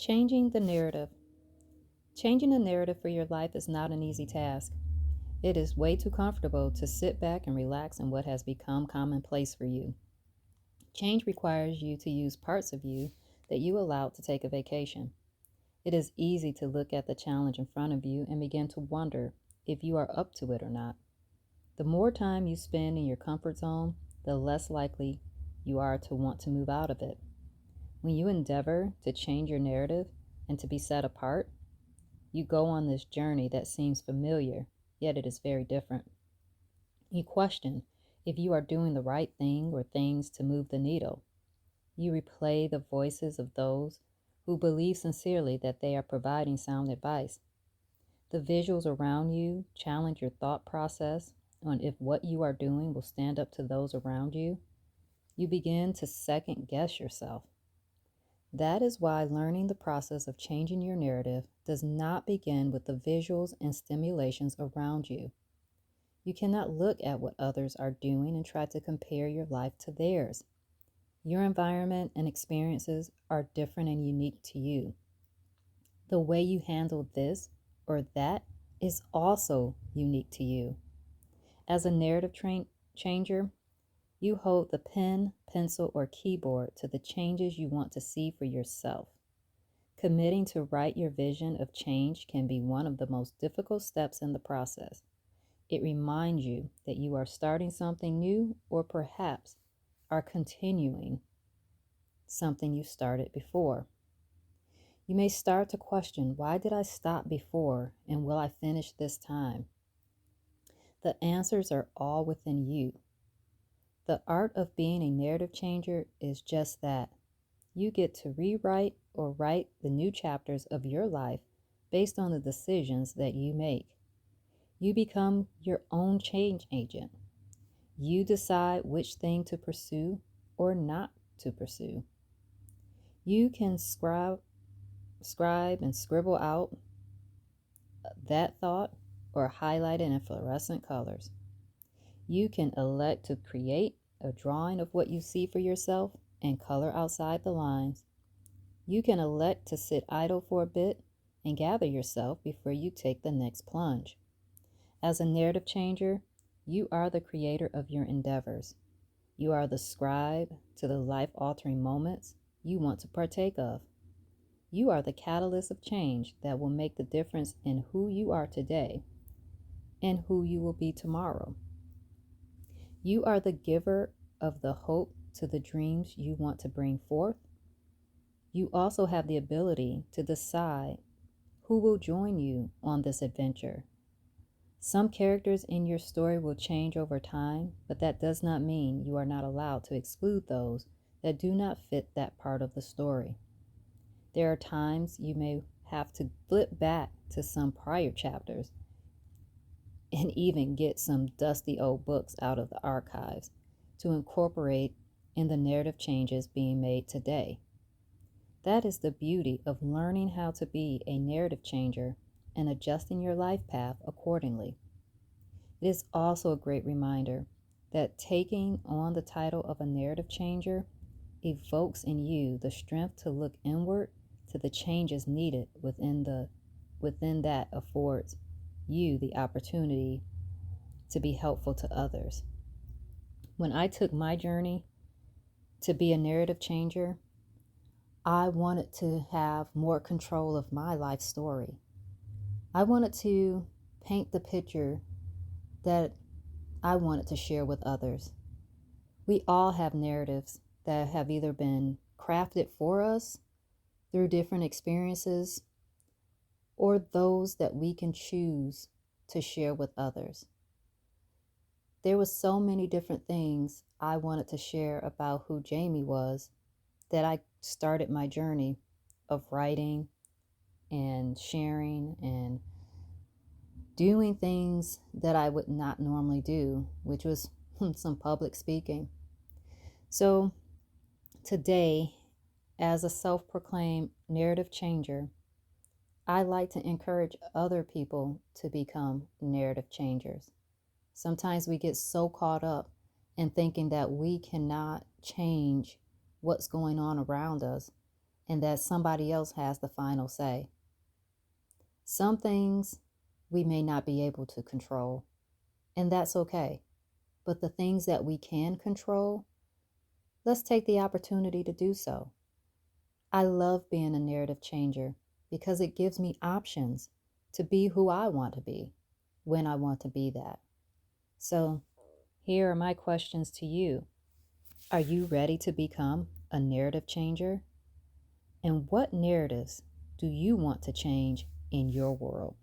Changing the narrative. Changing the narrative for your life is not an easy task. It is way too comfortable to sit back and relax in what has become commonplace for you. Change requires you to use parts of you that you allowed to take a vacation. It is easy to look at the challenge in front of you and begin to wonder if you are up to it or not. The more time you spend in your comfort zone, the less likely you are to want to move out of it. When you endeavor to change your narrative and to be set apart, you go on this journey that seems familiar, yet it is very different. You question if you are doing the right thing or things to move the needle. You replay the voices of those who believe sincerely that they are providing sound advice. The visuals around you challenge your thought process on if what you are doing will stand up to those around you. You begin to second guess yourself. That is why learning the process of changing your narrative does not begin with the visuals and stimulations around you. You cannot look at what others are doing and try to compare your life to theirs. Your environment and experiences are different and unique to you. The way you handle this or that is also unique to you. As a narrative changer, you hold the pen, pencil, or keyboard to the changes you want to see for yourself. Committing to write your vision of change can be one of the most difficult steps in the process. It reminds you that you are starting something new or perhaps are continuing something you started before. You may start to question, why did I stop before and will I finish this time? The answers are all within you. The art of being a narrative changer is just that. You get to rewrite or write the new chapters of your life based on the decisions that you make. You become your own change agent. You decide which thing to pursue or not to pursue. You can scribe and scribble out that thought or highlight it in fluorescent colors. You can elect to create a drawing of what you see for yourself and color outside the lines. You can elect to sit idle for a bit and gather yourself before you take the next plunge. As a narrative changer, you are the creator of your endeavors. You are the scribe to the life-altering moments you want to partake of. You are the catalyst of change that will make the difference in who you are today and who you will be tomorrow. You are the giver of the hope to the dreams you want to bring forth. You also have the ability to decide who will join you on this adventure. Some characters in your story will change over time, but that does not mean you are not allowed to exclude those that do not fit that part of the story. There are times you may have to flip back to some prior chapters and even get some dusty old books out of the archives to incorporate in the narrative changes being made today. That is the beauty of learning how to be a narrative changer and adjusting your life path accordingly. It is also a great reminder that taking on the title of a narrative changer evokes in you the strength to look inward to the changes needed within that affords you the opportunity to be helpful to others. When I took my journey to be a narrative changer, I wanted to have more control of my life story. I wanted to paint the picture that I wanted to share with others. We all have narratives that have either been crafted for us through different experiences or those that we can choose to share with others. There were so many different things I wanted to share about who Jamie was that I started my journey of writing and sharing and doing things that I would not normally do, which was some public speaking. So today, as a self-proclaimed narrative changer, I like to encourage other people to become narrative changers. Sometimes we get so caught up in thinking that we cannot change what's going on around us and that somebody else has the final say. Some things we may not be able to control, and that's okay. But the things that we can control, let's take the opportunity to do so. I love being a narrative changer because it gives me options to be who I want to be when I want to be that. So, here are my questions to you. Are you ready to become a narrative changer? And what narratives do you want to change in your world?